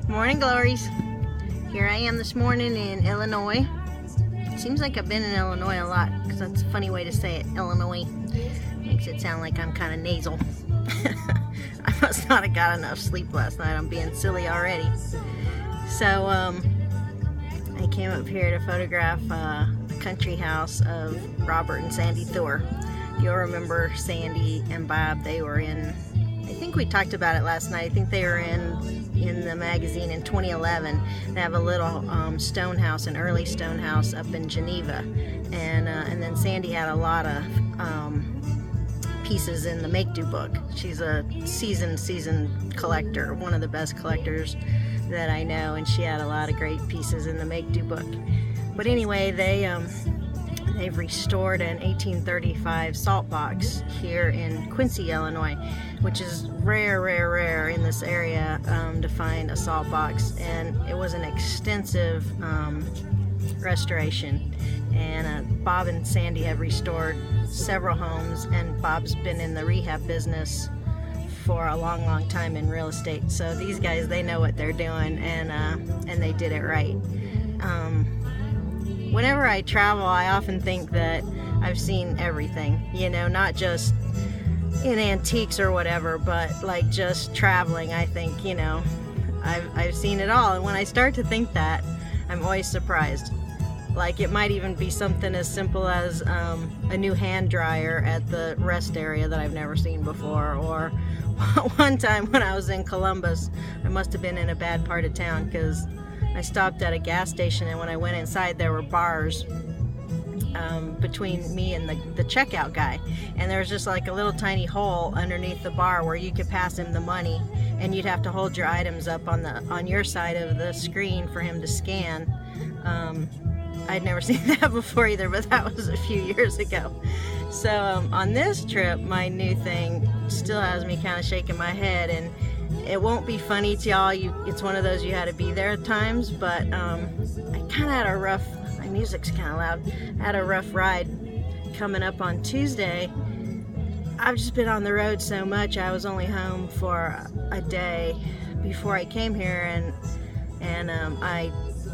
Morning glories. Here I am this morning in Illinois. Seems like I've been in Illinois a lot because that's a funny way to say it, Illinois. Makes it sound like I'm kind of nasal. I must not have got enough sleep last night. I'm being silly already. So I came up here to photograph a country house of Robert and Sandy Thuer. You'll remember Sandy and Bob. They were in, I think we talked about it last night. I think they were in the magazine in 2011. They have a little stone house, an early stone house up in Geneva, and then Sandy had a lot of pieces in the Make-Do book. She's a seasoned collector, one of the best collectors that I know, and she had a lot of great pieces in the Make-Do book. But anyway, they've restored an 1835 salt box here in Quincy, Illinois, which is rare in this area to find a salt box, and it was an extensive restoration. And Bob and Sandy have restored several homes, and Bob's been in the rehab business for a long time in real estate. So these guys, they know what they're doing, and they did it right. Whenever I travel, I often think that I've seen everything, you know, not just in antiques or whatever, but like just traveling. I think, you know, I've seen it all. And when I start to think that, I'm always surprised. Like it might even be something as simple as a new hand dryer at the rest area that I've never seen before. Or one time when I was in Columbus, I must have been in a bad part of town because I stopped at a gas station, and when I went inside there were bars between me and the checkout guy, and there was just like a little tiny hole underneath the bar where you could pass him the money, and you'd have to hold your items up on your side of the screen for him to scan. I'd never seen that before either, but that was a few years ago. So on this trip, my new thing still has me kind of shaking my head, and it won't be funny to y'all. It's one of those you had to be there at times, but I kind of had a rough, my music's kind of loud, I had a rough ride coming up on Tuesday. I've just been on the road so much. I was only home for a day before I came here, and I,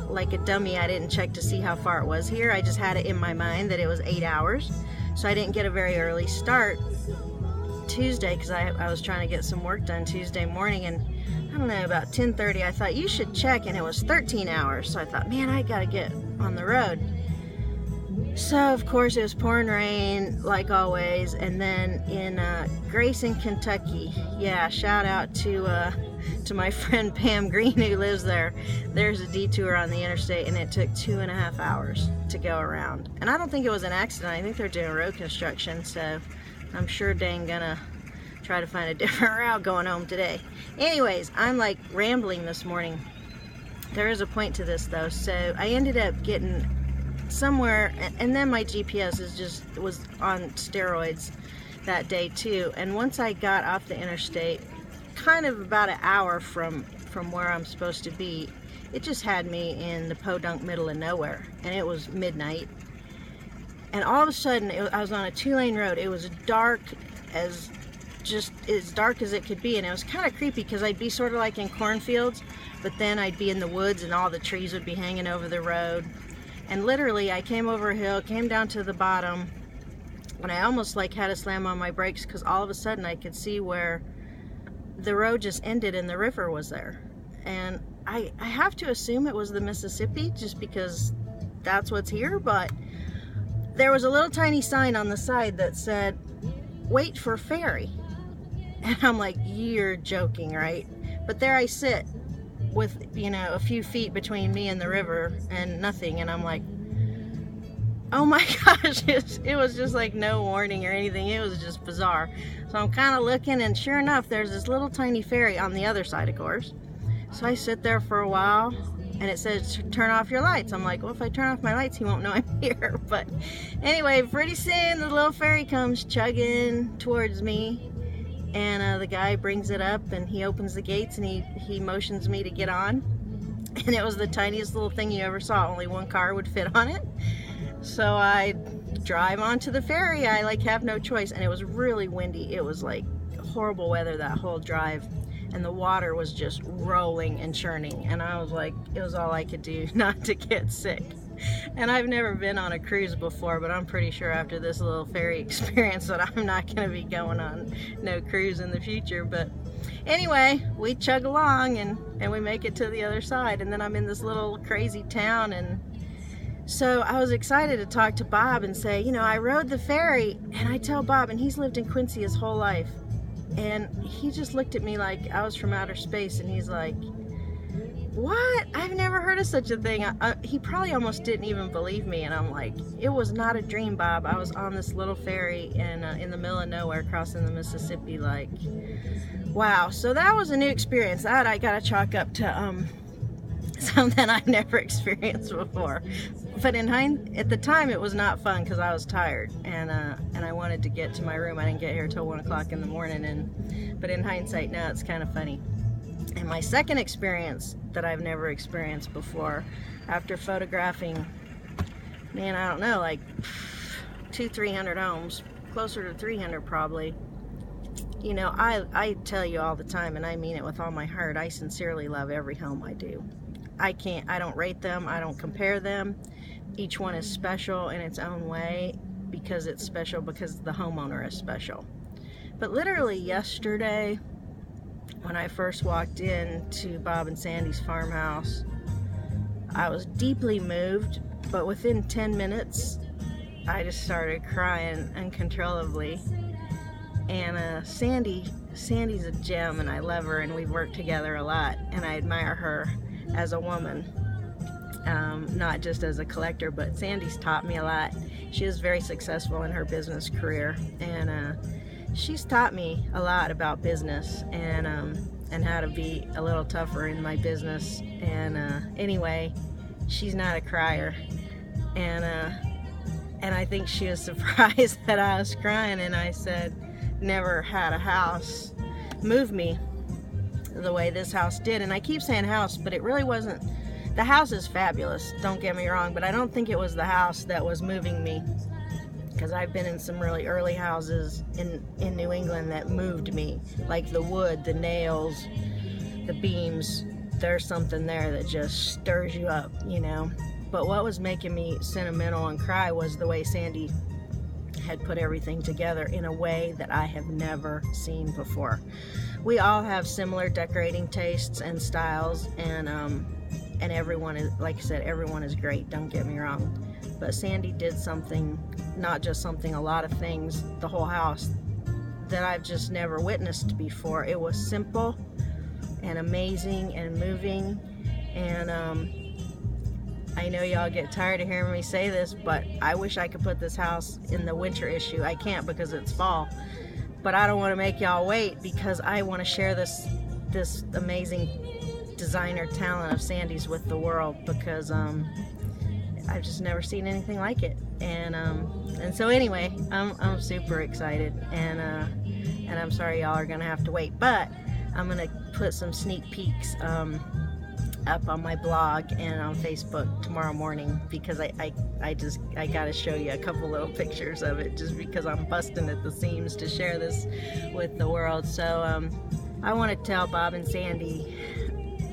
like a dummy, I didn't check to see how far it was here. I just had it in my mind that it was 8 hours, so I didn't get a very early start Tuesday because I was trying to get some work done Tuesday morning, and I don't know, about 10:30 I thought you should check, and it was 13 hours. So I thought, man, I gotta get on the road. So of course it was pouring rain like always, and then in Grayson, Kentucky, yeah, shout out to my friend Pam Green who lives there. There's a detour on the interstate, and it took 2.5 hours to go around, and I don't think it was an accident. I think they're doing road construction, so I'm sure dang gonna try to find a different route going home today. Anyways, I'm like rambling this morning. There is a point to this though. So I ended up getting somewhere, and then my GPS was on steroids that day too. And once I got off the interstate, kind of about an hour from where I'm supposed to be, it just had me in the podunk middle of nowhere, and it was midnight. And all of a sudden, I was on a 2-lane road. It was dark as dark as it could be, and it was kind of creepy because I'd be sort of like in cornfields, but then I'd be in the woods, and all the trees would be hanging over the road. And literally, I came over a hill, came down to the bottom, and I almost like had to slam on my brakes because all of a sudden I could see where the road just ended and the river was there. And I have to assume it was the Mississippi just because that's what's here, but there was a little tiny sign on the side that said, "Wait for Ferry." And I'm like, you're joking, right? But there I sit with, you know, a few feet between me and the river and nothing. And I'm like, oh my gosh, it was just like no warning or anything. It was just bizarre. So I'm kind of looking, and sure enough, there's this little tiny ferry on the other side, of course. So I sit there for a while, and it says, turn off your lights. I'm like, well, if I turn off my lights, he won't know I'm here. But anyway, pretty soon the little ferry comes chugging towards me, and the guy brings it up, and he opens the gates, and he motions me to get on. And it was the tiniest little thing you ever saw. Only one car would fit on it. So I drive onto the ferry. I like have no choice, and it was really windy. It was like horrible weather that whole drive. and the water was just rolling and churning, and I was like, it was all I could do not to get sick. And I've never been on a cruise before, but I'm pretty sure after this little ferry experience that I'm not going to be going on no cruise in the future. But anyway, we chug along and we make it to the other side, and then I'm in this little crazy town. And so I was excited to talk to Bob and say, you know, I rode the ferry. And I tell Bob, and he's lived in Quincy his whole life, and he just looked at me like I was from outer space, and he's like, what? I've never heard of such a thing. He probably almost didn't even believe me, and I'm like, it was not a dream, Bob. I was on this little ferry and in the middle of nowhere crossing the Mississippi. Like, wow. So that was a new experience. That I gotta chalk up to something I've never experienced before. But at the time it was not fun because I was tired, and I wanted to get to my room. I didn't get here till 1 o'clock in the morning, but in hindsight now it's kind of funny. And my second experience that I've never experienced before, after photographing, man, I don't know, like 200-300 homes, closer to 300 probably. You know, I tell you all the time, and I mean it with all my heart, I sincerely love every home I do. I don't rate them, I don't compare them. Each one is special in its own way because it's special because the homeowner is special. But literally yesterday, when I first walked in to Bob and Sandy's farmhouse, I was deeply moved, but within 10 minutes, I just started crying uncontrollably. And Sandy's a gem, and I love her, and we've worked together a lot, and I admire her as a woman, not just as a collector, but Sandy's taught me a lot. She is very successful in her business career, and she's taught me a lot about business and how to be a little tougher in my business. And anyway, she's not a crier, and I think she was surprised that I was crying. And I said, never had a house move me the way this house did. And I keep saying house, but it really wasn't. The house is fabulous, don't get me wrong, but I don't think it was the house that was moving me. Because I've been in some really early houses in New England that moved me, like the wood, the nails, the beams. There's something there that just stirs you up, you know. But what was making me sentimental and cry was the way Sandy had put everything together in a way that I have never seen before. We all have similar decorating tastes and styles, and everyone is, like I said, everyone is great, don't get me wrong. But Sandy did something, not just something, a lot of things, the whole house, that I've just never witnessed before. It was simple and amazing and moving. And I know y'all get tired of hearing me say this, but I wish I could put this house in the winter issue. I can't because it's fall. But I don't want to make y'all wait, because I want to share this amazing designer talent of Sandy's with the world, because I've just never seen anything like it. And so anyway, I'm super excited, and I'm sorry y'all are gonna have to wait, but I'm gonna put some sneak peeks up on my blog and on Facebook tomorrow morning, because I gotta show you a couple little pictures of it, just because I'm busting at the seams to share this with the world. So I want to tell Bob and Sandy,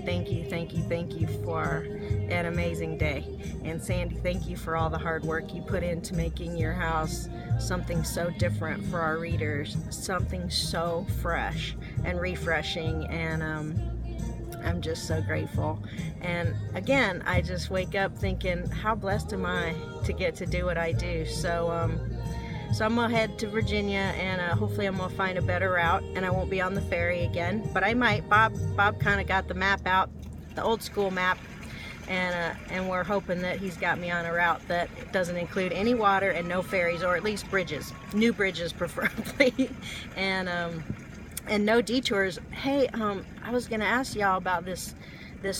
thank you for an amazing day. And Sandy, thank you for all the hard work you put into making your house something so different for our readers, something so fresh and refreshing. And I'm just so grateful. And again, I just wake up thinking, how blessed am I to get to do what I do. So I'm gonna head to Virginia, and hopefully I'm gonna find a better route, and I won't be on the ferry again, but I might. Bob kind of got the map out, the old school map, and we're hoping that he's got me on a route that doesn't include any water and no ferries, or at least bridges, new bridges preferably, and no detours. Hey, I was gonna ask y'all about this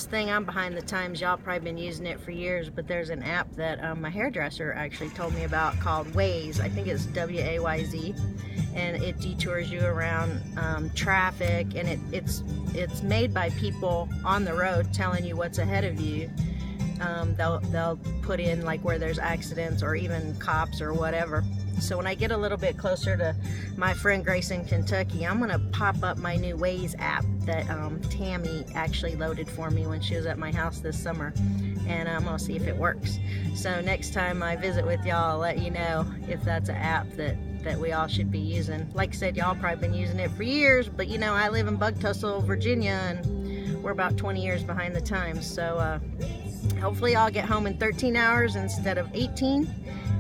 thing. I'm behind the times. Y'all probably been using it for years, but there's an app that my hairdresser actually told me about called Waze. I think it's W-A-Y-Z, and it detours you around traffic, and it's made by people on the road telling you what's ahead of you. They'll put in like where there's accidents or even cops or whatever, So when I get a little bit closer to my friend Grace in Kentucky, I'm gonna pop up my new Waze app that Tammy actually loaded for me when she was at my house this summer, and I'm gonna see if it works. So next time I visit with y'all, I'll let you know if that's an app that we all should be using. Like I said, y'all probably been using it for years, but you know, I live in Bug Tussle, Virginia, and we're about 20 years behind the times. So hopefully I'll get home in 13 hours instead of 18.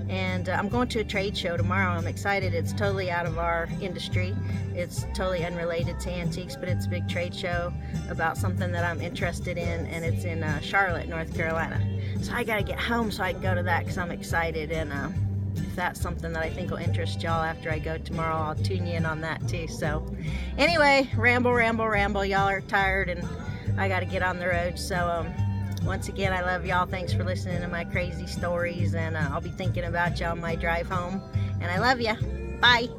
And I'm going to a trade show tomorrow. I'm excited. It's totally out of our industry. It's totally unrelated to antiques, but it's a big trade show about something that I'm interested in, and it's in Charlotte, North Carolina. So I gotta get home so I can go to that because I'm excited, and if that's something that I think will interest y'all after I go tomorrow, I'll tune you in on that too. So anyway, ramble. Y'all are tired and I gotta get on the road. So once again, I love y'all. Thanks for listening to my crazy stories, and I'll be thinking about y'all on my drive home. And I love ya. Bye.